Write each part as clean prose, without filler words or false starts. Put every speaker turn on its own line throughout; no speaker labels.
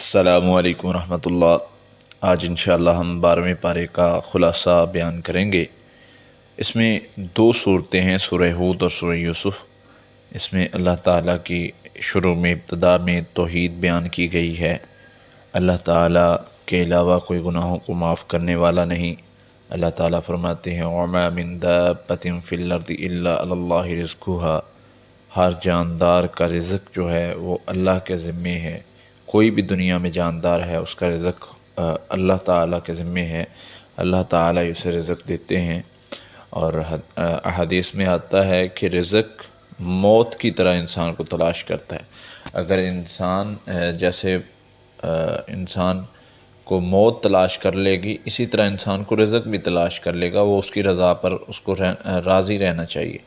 السلام علیکم ورحمۃ اللہ۔ آج انشاءاللہ ہم 12ویں پارے کا خلاصہ بیان کریں گے۔ اس میں دو صورتیں ہیں، سورہ ہود اور سورہ یوسف۔ اس میں اللہ تعالیٰ کی شروع میں ابتدا میں توحید بیان کی گئی ہے۔ اللہ تعالیٰ کے علاوہ کوئی گناہوں کو معاف کرنے والا نہیں۔ اللہ تعالیٰ فرماتے ہیں وَمَا مِن دَابَّةٍ فِي الْأَرْضِ إِلَّا عَلَى اللَّهِ رِزْقُهَا۔ ہر جاندار کا رزق جو ہے وہ اللہ کے ذمے ہے۔ کوئی بھی دنیا میں جاندار ہے، اس کا رزق اللہ تعالیٰ کے ذمے ہے۔ اللہ تعالیٰ اسے رزق دیتے ہیں، اور احادیث میں آتا ہے کہ رزق موت کی طرح انسان کو تلاش کرتا ہے۔ اگر انسان کو موت تلاش کر لے گی، اسی طرح انسان کو رزق بھی تلاش کر لے گا۔ وہ اس کی رضا پر اس کو راضی رہنا چاہیے۔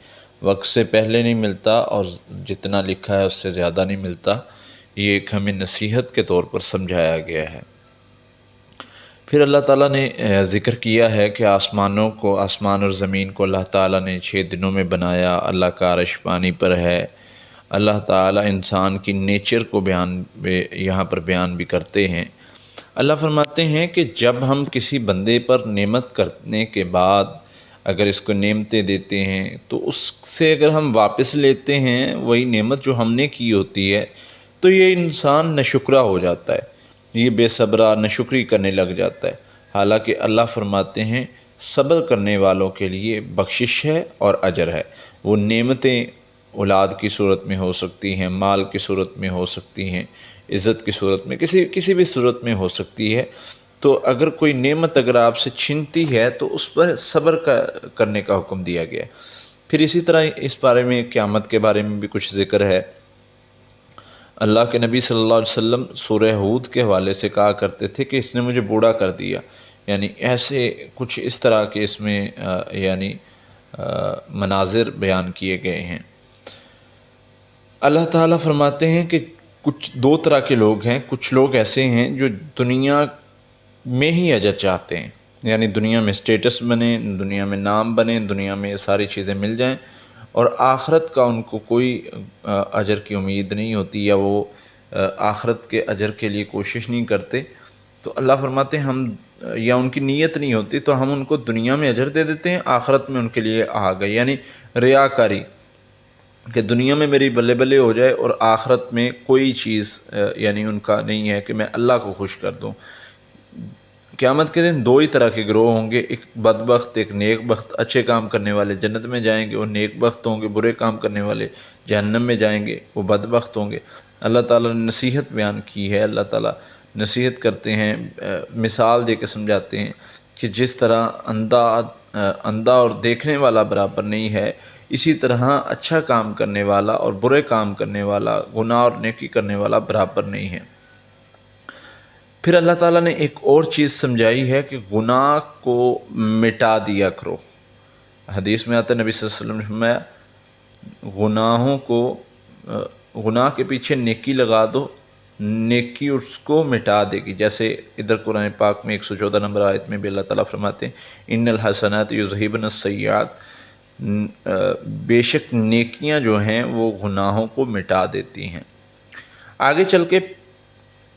وقت سے پہلے نہیں ملتا، اور جتنا لکھا ہے اس سے زیادہ نہیں ملتا۔ یہ ایک ہمیں نصیحت کے طور پر سمجھایا گیا ہے۔ پھر اللہ تعالیٰ نے ذکر کیا ہے کہ آسمان اور زمین کو اللہ تعالیٰ نے 6 دنوں میں بنایا۔ اللہ کا عرش پانی پر ہے۔ اللہ تعالیٰ انسان کی نیچر کو یہاں پر بیان بھی کرتے ہیں۔ اللہ فرماتے ہیں کہ جب ہم کسی بندے پر نعمت کرنے کے بعد اگر اس کو نعمتیں دیتے ہیں، تو اس سے اگر ہم واپس لیتے ہیں وہی نعمت جو ہم نے کی ہوتی ہے، تو یہ انسان ناشکرا ہو جاتا ہے، یہ بے صبرا ناشکری کرنے لگ جاتا ہے۔ حالانکہ اللہ فرماتے ہیں صبر کرنے والوں کے لیے بخشش ہے اور اجر ہے۔ وہ نعمتیں اولاد کی صورت میں ہو سکتی ہیں، مال کی صورت میں ہو سکتی ہیں، عزت کی صورت میں، کسی بھی صورت میں ہو سکتی ہے۔ تو اگر کوئی نعمت اگر آپ سے چھنتی ہے تو اس پر صبر کرنے کا حکم دیا گیا ہے۔ پھر اسی طرح اس بارے میں قیامت کے بارے میں بھی کچھ ذکر ہے۔ اللہ کے نبی صلی اللہ علیہ وسلم سورہ ہود کے حوالے سے کہا کرتے تھے کہ اس نے مجھے بوڑھا کر دیا، یعنی ایسے کچھ اس طرح کے اس میں مناظر بیان کیے گئے ہیں۔ اللہ تعالیٰ فرماتے ہیں کہ کچھ 2 طرح کے لوگ ہیں۔ کچھ لوگ ایسے ہیں جو دنیا میں ہی اجر چاہتے ہیں، یعنی دنیا میں اسٹیٹس بنے، دنیا میں نام بنے، دنیا میں ساری چیزیں مل جائیں، اور آخرت کا ان کو کوئی اجر کی امید نہیں ہوتی، یا وہ آخرت کے اجر کے لیے کوشش نہیں کرتے۔ تو اللہ فرماتے ہیں یا ان کی نیت نہیں ہوتی تو ہم ان کو دنیا میں اجر دے دیتے ہیں، آخرت میں ان کے لیے آگے، یعنی ریاکاری، کہ دنیا میں میری بلے بلے ہو جائے اور آخرت میں کوئی چیز یعنی ان کا نہیں ہے کہ میں اللہ کو خوش کر دوں۔ قیامت کے دن 2 ہی طرح کے گروہ ہوں گے، ایک بدبخت، ایک نیک بخت۔ اچھے کام کرنے والے جنت میں جائیں گے، وہ نیک بخت ہوں گے۔ برے کام کرنے والے جہنم میں جائیں گے، وہ بدبخت ہوں گے۔ اللہ تعالیٰ نے نصیحت بیان کی ہے۔ اللہ تعالیٰ نصیحت کرتے ہیں، مثال دے کے سمجھاتے ہیں کہ جس طرح اندھا اور دیکھنے والا برابر نہیں ہے، اسی طرح اچھا کام کرنے والا اور برے کام کرنے والا، گناہ اور نیکی کرنے والا برابر نہیں ہے۔ پھر اللہ تعالیٰ نے ایک اور چیز سمجھائی ہے کہ گناہ کو مٹا دیا کرو۔ حدیث میں آتا ہے نبی صلی اللہ علیہ وسلم نے فرمایا گناہ کے پیچھے نیکی لگا دو، نیکی اس کو مٹا دے گی۔ جیسے ادھر قرآن پاک میں 114 نمبر آیت میں بھی اللہ تعالیٰ فرماتے ہیں ان الحسنات یذہبن السیئات، بے شک نیکیاں جو ہیں وہ گناہوں کو مٹا دیتی ہیں۔ آگے چل کے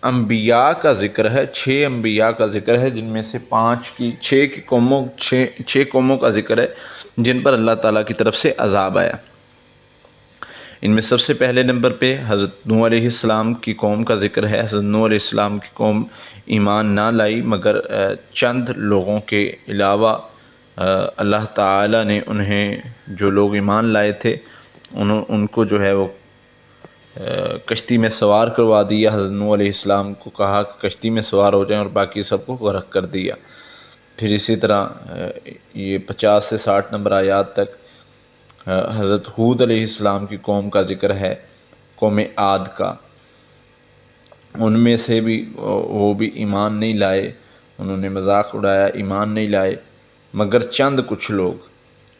انبیاء کا ذکر ہے، 6 انبیاء کا ذکر ہے، جن میں سے 6 قوموں کا ذکر ہے جن پر اللہ تعالیٰ کی طرف سے عذاب آیا۔ ان میں سب سے پہلے نمبر پہ حضرت نوح علیہ السلام کی قوم کا ذکر ہے۔ حضرت نوح علیہ السلام کی قوم ایمان نہ لائی، مگر چند لوگوں کے علاوہ اللہ تعالیٰ نے انہیں، جو لوگ ایمان لائے تھے، ان کو جو ہے وہ کشتی میں سوار کروا دیا۔ حضرت نوح علیہ السلام کو کہا کہ کشتی میں سوار ہو جائیں، اور باقی سب کو غرق کر دیا۔ پھر اسی طرح یہ 50 سے 60 نمبر آیات تک حضرت ہود علیہ السلام کی قوم کا ذکر ہے، قوم عاد کا۔ ان میں سے بھی وہ بھی ایمان نہیں لائے، انہوں نے مذاق اڑایا، ایمان نہیں لائے، مگر چند کچھ لوگ،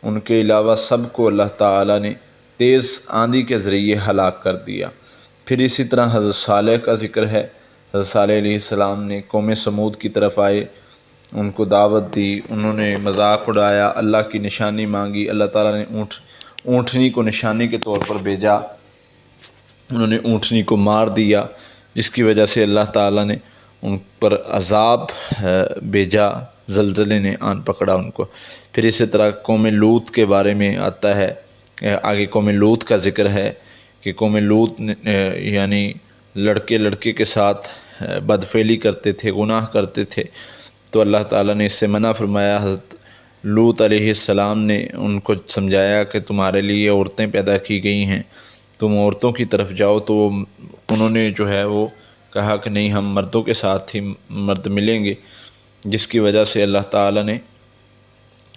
ان کے علاوہ سب کو اللہ تعالیٰ نے تیز آندھی کے ذریعے ہلاک کر دیا۔ پھر اسی طرح حضرت صالح کا ذکر ہے۔ حضرت صالح علیہ السلام نے قوم سمود کی طرف آئے، ان کو دعوت دی، انہوں نے مذاق اڑایا، اللہ کی نشانی مانگی۔ اللہ تعالیٰ نے اونٹنی کو نشانی کے طور پر بھیجا، انہوں نے اونٹنی کو مار دیا۔ جس کی وجہ سے اللہ تعالیٰ نے ان پر عذاب بھیجا، زلزلے نے آن پکڑا ان کو۔ پھر اسی طرح قوم لوط کے بارے میں آتا ہے، آگے قوم لوط کا ذکر ہے کہ قوم لوط یعنی لڑکے لڑکے کے ساتھ بدفعلی کرتے تھے، گناہ کرتے تھے، تو اللہ تعالیٰ نے اس سے منع فرمایا۔ حضرت لوط علیہ السلام نے ان کو سمجھایا کہ تمہارے لیے عورتیں پیدا کی گئی ہیں، تم عورتوں کی طرف جاؤ، تو انہوں نے جو ہے وہ کہا کہ نہیں، ہم مردوں کے ساتھ ہی مرد ملیں گے، جس کی وجہ سے اللہ تعالیٰ نے،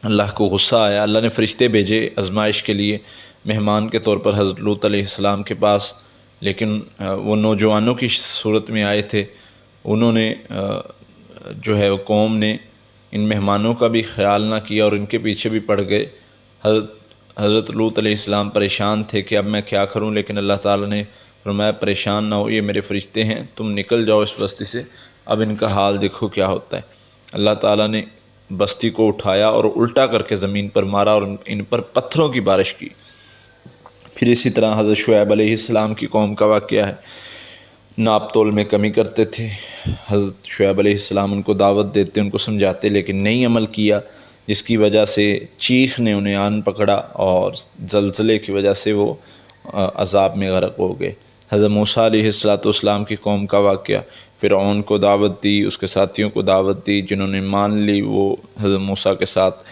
اللہ کو غصہ آیا، اللہ نے فرشتے بھیجے آزمائش کے لیے مہمان کے طور پر حضرت لوط علیہ السلام کے پاس، لیکن وہ نوجوانوں کی صورت میں آئے تھے۔ انہوں نے جو ہے قوم نے ان مہمانوں کا بھی خیال نہ کیا اور ان کے پیچھے بھی پڑ گئے۔ حضرت لوط علیہ السلام پریشان تھے کہ اب میں کیا کروں، لیکن اللہ تعالیٰ نے فرمایا پریشان نہ ہو، یہ میرے فرشتے ہیں، تم نکل جاؤ اس بستی سے، اب ان کا حال دیکھو کیا ہوتا ہے۔ اللہ تعالیٰ نے بستی کو اٹھایا اور الٹا کر کے زمین پر مارا اور ان پر پتھروں کی بارش کی۔ پھر اسی طرح حضرت شعیب علیہ السلام کی قوم کا واقعہ ہے، ناپ تول میں کمی کرتے تھے۔ حضرت شعیب علیہ السلام ان کو دعوت دیتے، ان کو سمجھاتے، لیکن نہیں عمل کیا، جس کی وجہ سے چیخ نے انہیں آن پکڑا اور زلزلے کی وجہ سے وہ عذاب میں غرق ہو گئے۔ حضرت موسیٰ علیہ السلام کی قوم کا واقعہ، فرعون کو دعوت دی، اس کے ساتھیوں کو دعوت دی، جنہوں نے مان لی وہ حضرت موسیٰ کے ساتھ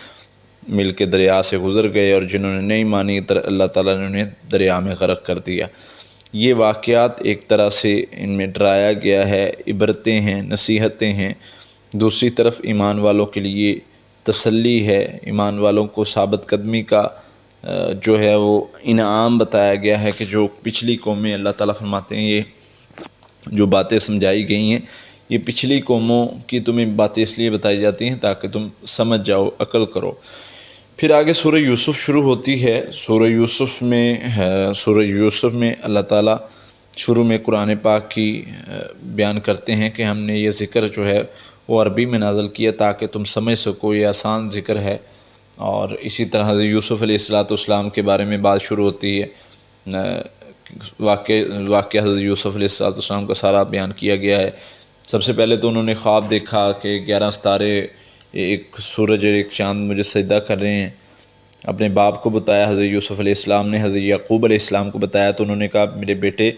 مل کے دریا سے گزر گئے، اور جنہوں نے نہیں مانی اللہ تعالیٰ نے انہیں دریا میں غرق کر دیا۔ یہ واقعات ایک طرح سے ان میں ڈرایا گیا ہے، عبرتیں ہیں، نصیحتیں ہیں، دوسری طرف ایمان والوں کے لیے تسلی ہے، ایمان والوں کو ثابت قدمی کا جو ہے وہ انعام بتایا گیا ہے کہ جو پچھلی قومیں، اللہ تعالیٰ فرماتے ہیں یہ جو باتیں سمجھائی گئی ہیں، یہ پچھلی قوموں کی تمہیں باتیں اس لیے بتائی جاتی ہیں تاکہ تم سمجھ جاؤ، عقل کرو۔ پھر آگے سورہ یوسف شروع ہوتی ہے۔ سورہ یوسف میں اللہ تعالیٰ شروع میں قرآن پاک کی بیان کرتے ہیں کہ ہم نے یہ ذکر جو ہے وہ عربی میں نازل کیا تاکہ تم سمجھ سکو، یہ آسان ذکر ہے۔ اور اسی طرح حضرت یوسف علیہ السلام کے بارے میں بات شروع ہوتی ہے، واقعہ حضرت یوسف علیہ السلام کا سارا بیان کیا گیا ہے۔ سب سے پہلے تو انہوں نے خواب دیکھا کہ 11 ستارے، ایک سورج اور ایک چاند مجھے سجدہ کر رہے ہیں۔ اپنے باپ کو بتایا، حضرت یوسف علیہ السلام نے حضرت یعقوب علیہ السلام کو بتایا، تو انہوں نے کہا میرے بیٹے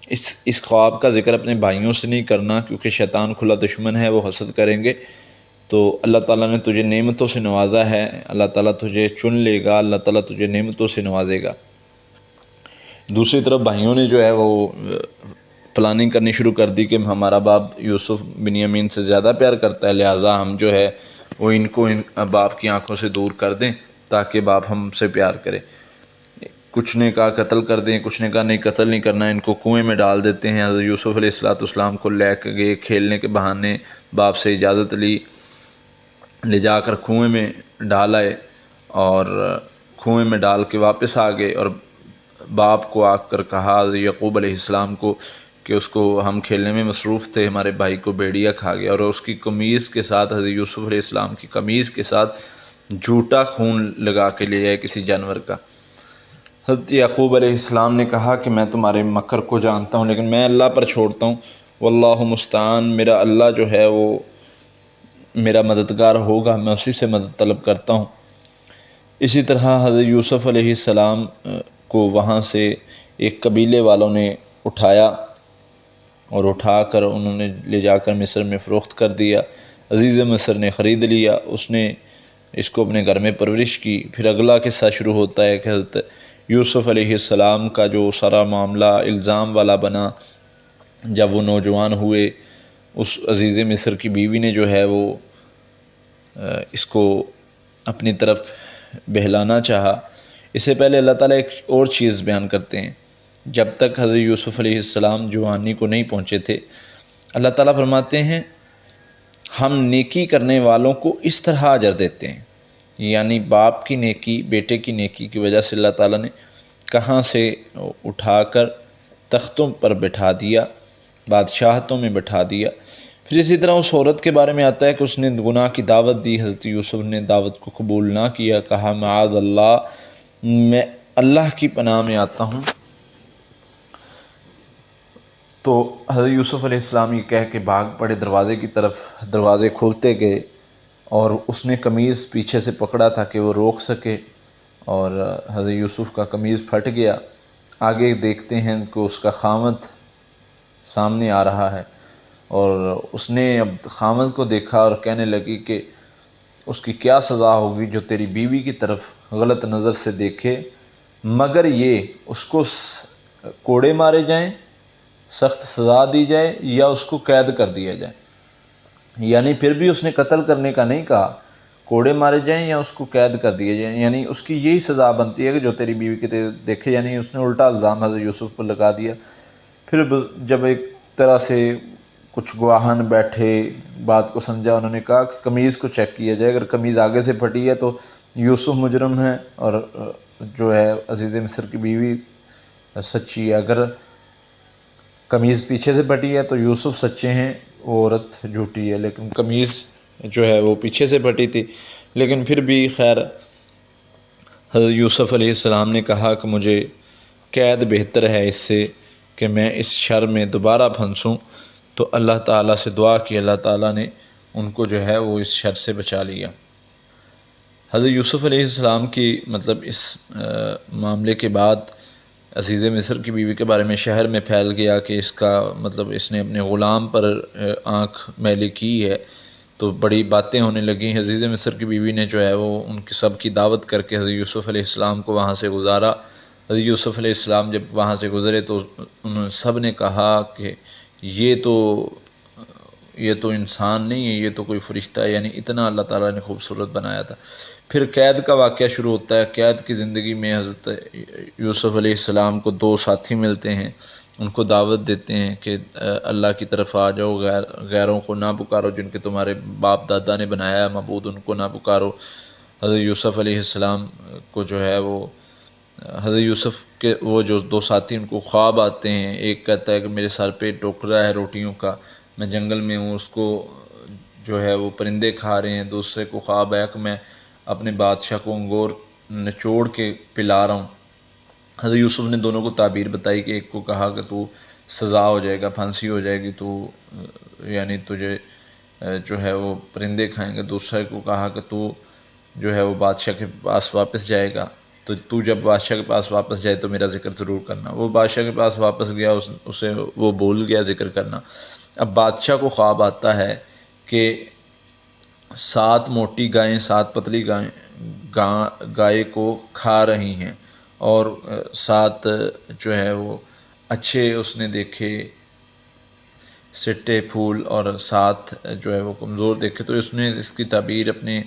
اس خواب کا ذکر اپنے بھائیوں سے نہیں کرنا، کیونکہ شیطان کھلا دشمن ہے، وہ حسد کریں گے۔ تو اللہ تعالیٰ نے تجھے نعمتوں سے نوازا ہے، اللہ تعالیٰ تجھے چن لے گا، اللہ تعالیٰ تجھے نعمتوں سے نوازے گا۔ دوسری طرف بھائیوں نے جو ہے وہ پلاننگ کرنی شروع کر دی کہ ہمارا باپ یوسف بنیامین سے زیادہ پیار کرتا ہے، لہٰذا ہم جو ہے وہ ان کو باپ کی آنکھوں سے دور کر دیں تاکہ باپ ہم سے پیار کرے۔ کچھ نے کہا قتل کر دیں، کچھ نے کہا نہیں قتل نہیں کرنا، ان کو کنویں میں ڈال دیتے ہیں۔ حضرت یوسف علیہ السلام کو لے کے گئے، کھیلنے کے بہانے باپ سے اجازت لی، لے جا کر کنویں میں ڈال آئے، اور کنویں میں ڈال کے واپس آ گئے، اور باپ کو آ کر کہا حضرت یعقوب علیہ السلام کو کہ اس کو ہم کھیلنے میں مصروف تھے، ہمارے بھائی کو بھیڑیا کھا گیا، اور اس کی قمیض کے ساتھ، حضرت یوسف علیہ السلام کی قمیض کے ساتھ جھوٹا خون لگا کے لے آئے کسی جانور کا۔ حضرت یعقوب علیہ السلام نے کہا کہ میں تمہارے مکر کو جانتا ہوں، لیکن میں اللہ پر چھوڑتا ہوں، واللہ مستعان، میرا اللہ جو ہے وہ میرا مددگار ہوگا، میں اسی سے مدد طلب کرتا ہوں۔ اسی طرح حضرت یوسف علیہ السلام کو وہاں سے ایک قبیلے والوں نے اٹھایا اور اٹھا کر انہوں نے لے جا کر مصر میں فروخت کر دیا۔ عزیز مصر نے خرید لیا، اس نے اس کو اپنے گھر میں پرورش کی۔ پھر اگلا قصہ شروع ہوتا ہے کہ حضرت یوسف علیہ السلام کا جو سارا معاملہ الزام والا بنا، جب وہ نوجوان ہوئے، اس عزیز مصر کی بیوی نے جو ہے وہ اس کو اپنی طرف بہلانا چاہا۔ اس سے پہلے اللہ تعالیٰ ایک اور چیز بیان کرتے ہیں، جب تک حضرت یوسف علیہ السلام جوانی کو نہیں پہنچے تھے، اللہ تعالیٰ فرماتے ہیں ہم نیکی کرنے والوں کو اس طرح اجر دیتے ہیں، یعنی باپ کی نیکی، بیٹے کی نیکی کی وجہ سے اللہ تعالیٰ نے کہاں سے اٹھا کر تختوں پر بٹھا دیا، بادشاہتوں میں بٹھا دیا۔ پھر اسی طرح اس عورت کے بارے میں آتا ہے کہ اس نے گناہ کی دعوت دی، حضرت یوسف نے دعوت کو قبول نہ کیا، کہا معاذ اللہ، میں اللہ کی پناہ میں آتا ہوں تو حضرت یوسف علیہ السلام یہ کہہ کے بھاگ پڑے دروازے کی طرف، دروازے کھولتے گئے اور اس نے قمیض پیچھے سے پکڑا تھا کہ وہ روک سکے، اور حضرت یوسف کا قمیض پھٹ گیا۔ آگے دیکھتے ہیں کہ اس کا خاوند سامنے آ رہا ہے، اور اس نے اب خاوند کو دیکھا اور کہنے لگی کہ اس کی کیا سزا ہوگی جو تیری بیوی کی طرف غلط نظر سے دیکھے، مگر یہ اس کو کوڑے مارے جائیں، سخت سزا دی جائے، یا اس کو قید کر دیا جائے۔ یعنی پھر بھی اس نے قتل کرنے کا نہیں کہا، کوڑے مارے جائیں یا اس کو قید کر دیے جائیں، یعنی اس کی یہی سزا بنتی ہے کہ جو تیری بیوی کے دیکھے، یعنی اس نے الٹا الزام حضرت یوسف پر لگا دیا۔ پھر جب ایک طرح سے کچھ گواہان بیٹھے، بات کو سمجھا، انہوں نے کہا کہ قمیض کو چیک کیا جائے، اگر قمیض آگے سے پھٹی ہے تو یوسف مجرم ہے اور جو ہے عزیز مصر کی بیوی سچی ہے، اگر قمیض پیچھے سے پھٹی ہے تو یوسف سچے ہیں، وہ عورت جھوٹی ہے۔ لیکن قمیض جو ہے وہ پیچھے سے پھٹی تھی، لیکن پھر بھی خیر حضرت یوسف علیہ السلام نے کہا کہ مجھے قید بہتر ہے اس سے کہ میں اس شر میں دوبارہ پھنسوں، تو اللہ تعالیٰ سے دعا کی، اللہ تعالیٰ نے ان کو جو ہے وہ اس شر سے بچا لیا۔ حضرت یوسف علیہ السلام کی مطلب اس معاملے کے بعد عزیز مصر کی بیوی کے بارے میں شہر میں پھیل گیا کہ اس کا مطلب اس نے اپنے غلام پر آنکھ میلی کی ہے، تو بڑی باتیں ہونے لگیں۔ عزیز مصر کی بیوی نے جو ہے وہ ان کی سب کی دعوت کر کے حضرت یوسف علیہ السلام کو وہاں سے گزارا۔ حضرت یوسف علیہ السلام جب وہاں سے گزرے تو انہوں سب نے کہا کہ یہ تو انسان نہیں ہے، یہ تو کوئی فرشتہ ہے، یعنی اتنا اللہ تعالیٰ نے خوبصورت بنایا تھا۔ پھر قید کا واقعہ شروع ہوتا ہے۔ قید کی زندگی میں حضرت یوسف علیہ السلام کو دو ساتھی ملتے ہیں، ان کو دعوت دیتے ہیں کہ اللہ کی طرف آ جاؤ، غیروں کو نہ پکارو، جن کے تمہارے باپ دادا نے بنایا ہے معبود، ان کو نہ پکارو۔ حضرت یوسف علیہ السلام کو جو ہے وہ حضرت یوسف کے وہ جو دو ساتھی ان کو خواب آتے ہیں، ایک کہتا ہے کہ میرے سر پہ ٹوکرا ہے روٹیوں کا، میں جنگل میں ہوں، اس کو جو ہے وہ پرندے کھا رہے ہیں۔ دوسرے کو خواب ہے کہ میں اپنے بادشاہ کو انگور نچوڑ کے پلا رہا ہوں۔ حضرت یوسف نے دونوں کو تعبیر بتائی کہ ایک کو کہا کہ تو سزا ہو جائے گا، پھانسی ہو جائے گی، تو یعنی تجھے جو ہے وہ پرندے کھائیں گے۔ دوسرے کو کہا کہ تو جو ہے وہ بادشاہ کے پاس واپس جائے گا، تو جب بادشاہ کے پاس واپس جائے تو میرا ذکر ضرور کرنا۔ وہ بادشاہ کے پاس واپس گیا، اسے وہ بھول گیا ذکر کرنا۔ اب بادشاہ کو خواب آتا ہے کہ 7 موٹی گائیں 7 پتلی گائے کو کھا رہی ہیں، اور 7 جو ہے وہ اچھے اس نے دیکھے سٹے پھول، اور 7 جو ہے وہ کمزور دیکھے۔ تو اس نے اس کی تعبیر اپنے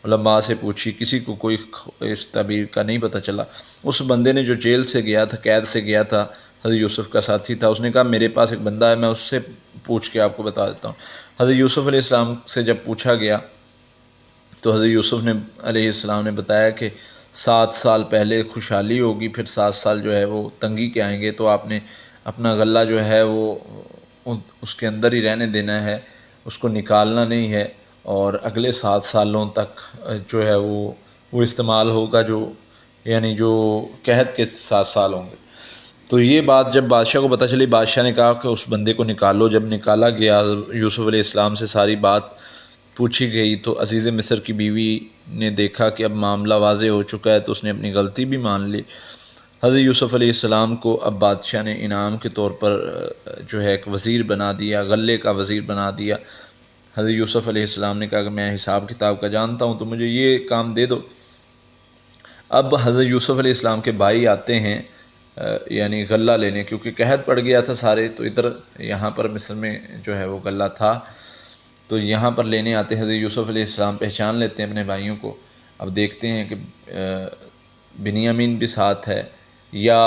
علماء سے پوچھی، کسی کو کوئی اس تعبیر کا نہیں پتہ چلا۔ اس بندے نے جو جیل سے گیا تھا، قید سے گیا تھا، حضرت یوسف کا ساتھی تھا، اس نے کہا میرے پاس ایک بندہ ہے، میں اس سے پوچھ کے آپ کو بتا دیتا ہوں۔ حضرت یوسف علیہ السلام سے جب پوچھا گیا تو حضرت یوسف علیہ السلام نے بتایا کہ 7 سال پہلے خوشحالی ہوگی، پھر 7 سال جو ہے وہ تنگی کے آئیں گے، تو آپ نے اپنا غلہ جو ہے وہ اس کے اندر ہی رہنے دینا ہے، اس کو نکالنا نہیں ہے، اور اگلے 7 سالوں تک جو ہے وہ استعمال ہوگا، یعنی جو قحط کے 7 سال ہوں گے۔ تو یہ بات جب بادشاہ کو پتہ چلی، بادشاہ نے کہا کہ اس بندے کو نکالو۔ جب نکالا گیا، یوسف علیہ السلام سے ساری بات پوچھی گئی، تو عزیز مصر کی بیوی نے دیکھا کہ اب معاملہ واضح ہو چکا ہے، تو اس نے اپنی غلطی بھی مان لی۔ حضرت یوسف علیہ السلام کو اب بادشاہ نے انعام کے طور پر جو ہے ایک وزیر بنا دیا، غلے کا وزیر بنا دیا۔ حضرت یوسف علیہ السلام نے کہا کہ میں حساب کتاب کا جانتا ہوں، تو مجھے یہ کام دے دو۔ اب حضرت یوسف علیہ السلام کے بھائی آتے ہیں یعنی غلہ لینے، کیونکہ قحط پڑ گیا تھا سارے، تو یہاں پر مصر میں جو ہے وہ غلہ تھا، تو یہاں پر لینے آتے ہیں۔ حضرت یوسف علیہ السلام پہچان لیتے ہیں اپنے بھائیوں کو۔ اب دیکھتے ہیں کہ بنیامین بھی ساتھ ہے، یا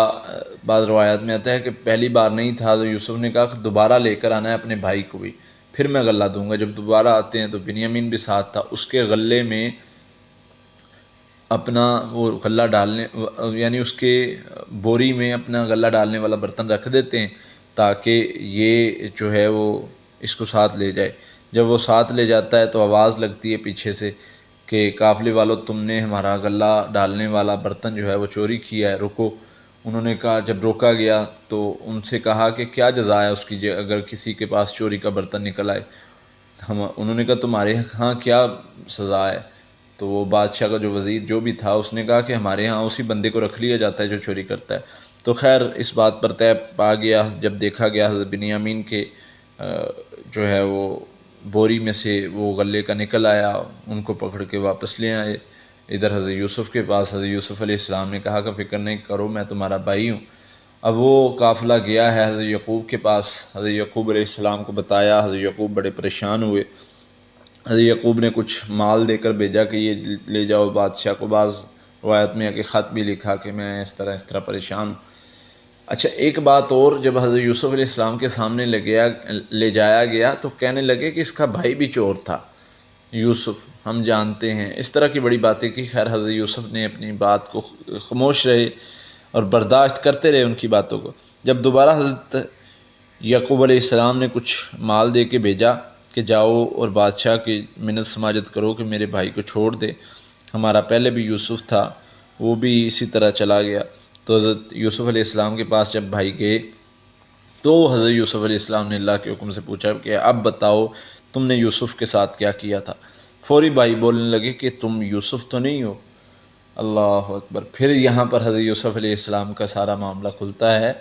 بعض روایات میں آتا ہے کہ پہلی بار نہیں تھا، حضرت یوسف نے کہا کہ دوبارہ لے کر آنا ہے اپنے بھائی کو بھی، پھر میں غلہ دوں گا۔ جب دوبارہ آتے ہیں تو بنیامین بھی ساتھ تھا، اس کے غلے میں اپنا وہ غلہ ڈالنے، یعنی اس کے بوری میں اپنا غلہ ڈالنے والا برتن رکھ دیتے ہیں تاکہ یہ جو ہے وہ اس کو ساتھ لے جائے۔ جب وہ ساتھ لے جاتا ہے تو آواز لگتی ہے پیچھے سے کہ قافلے والو، تم نے ہمارا غلہ ڈالنے والا برتن جو ہے وہ چوری کیا ہے، رکو۔ انہوں نے کہا، جب روکا گیا تو ان سے کہا کہ کیا جزا ہے اس کی اگر کسی کے پاس چوری کا برتن نکل آئے؟ انہوں نے کہا تمہارے ہاں کیا سزا ہے؟ تو وہ بادشاہ کا جو وزیر جو بھی تھا اس نے کہا کہ ہمارے ہاں اسی بندے کو رکھ لیا جاتا ہے جو چوری کرتا ہے۔ تو خیر اس بات پر طے پا گیا۔ جب دیکھا گیا حضرت بنیامین کے جو ہے وہ بوری میں سے وہ غلے کا نکل آیا، ان کو پکڑ کے واپس لے آئے ادھر حضرت یوسف کے پاس۔ حضرت یوسف علیہ السلام نے کہا کہ فکر نہیں کرو، میں تمہارا بھائی ہوں۔ اب وہ قافلہ گیا ہے حضرت یعقوب کے پاس، حضرت یعقوب علیہ السلام کو بتایا۔ حضرت یعقوب بڑے پریشان ہوئے۔ حضرت یعقوب نے کچھ مال دے کر بھیجا کہ یہ لے جاؤ بادشاہ کو۔ بعض روایت میں ہے کہ خط بھی لکھا کہ میں اس طرح پریشان ہوں۔ اچھا ایک بات اور، جب حضرت یوسف علیہ السلام کے سامنے لے جایا گیا تو کہنے لگے کہ اس کا بھائی بھی چور تھا یوسف، ہم جانتے ہیں، اس طرح کی بڑی باتیں کی۔ خیر حضرت یوسف نے اپنی بات کو خاموش رہے اور برداشت کرتے رہے ان کی باتوں کو۔ جب دوبارہ حضرت یعقوب علیہ السلام نے کچھ مال دے کے بھیجا کہ جاؤ اور بادشاہ کی منت سماجت کرو کہ میرے بھائی کو چھوڑ دے، ہمارا پہلے بھی یوسف تھا وہ بھی اسی طرح چلا گیا۔ تو حضرت یوسف علیہ السلام کے پاس جب بھائی گئے تو حضرت یوسف علیہ السلام نے اللہ کے حکم سے پوچھا کہ اب بتاؤ تم نے یوسف کے ساتھ کیا کیا تھا؟ فوری بھائی بولنے لگے کہ تم یوسف تو نہیں ہو۔ اللہ اکبر! پھر یہاں پر حضرت یوسف علیہ السلام کا سارا معاملہ کھلتا ہے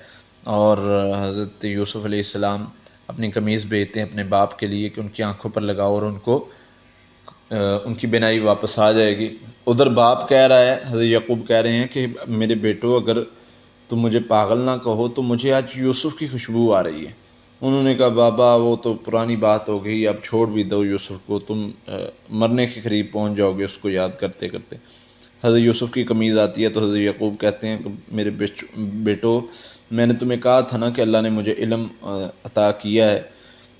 اور حضرت یوسف علیہ السلام اپنی قمیض بھیجتے ہیں اپنے باپ کے لیے کہ ان کی آنکھوں پر لگاؤ اور ان کی بینائی واپس آ جائے گی۔ ادھر باپ کہہ رہا ہے، حضرت یعقوب کہہ رہے ہیں کہ میرے بیٹو اگر تم مجھے پاگل نہ کہو تو مجھے آج یوسف کی خوشبو آ رہی ہے۔ انہوں نے کہا بابا وہ تو پرانی بات ہو گئی، اب چھوڑ بھی دو یوسف کو، تم مرنے کے قریب پہنچ جاؤ گے اس کو یاد کرتے کرتے۔ حضرت یوسف کی قمیض آتی ہے تو حضرت یعقوب کہتے ہیں کہ میرے بیٹو میں نے تمہیں کہا تھا نا کہ اللہ نے مجھے علم عطا کیا ہے۔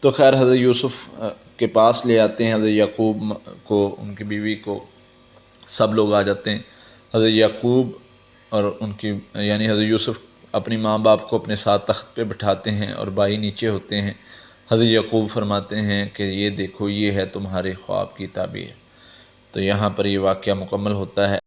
تو خیر حضرت یوسف کے پاس لے آتے ہیں حضرت یعقوب کو، ان کی بیوی کو، سب لوگ آ جاتے ہیں۔ حضرت یعقوب اور ان کی یعنی حضرت یوسف اپنی ماں باپ کو اپنے ساتھ تخت پہ بٹھاتے ہیں اور بھائی نیچے ہوتے ہیں۔ حضرت یعقوب فرماتے ہیں کہ یہ دیکھو یہ ہے تمہارے خواب کی تعبیر۔ تو یہاں پر یہ واقعہ مکمل ہوتا ہے۔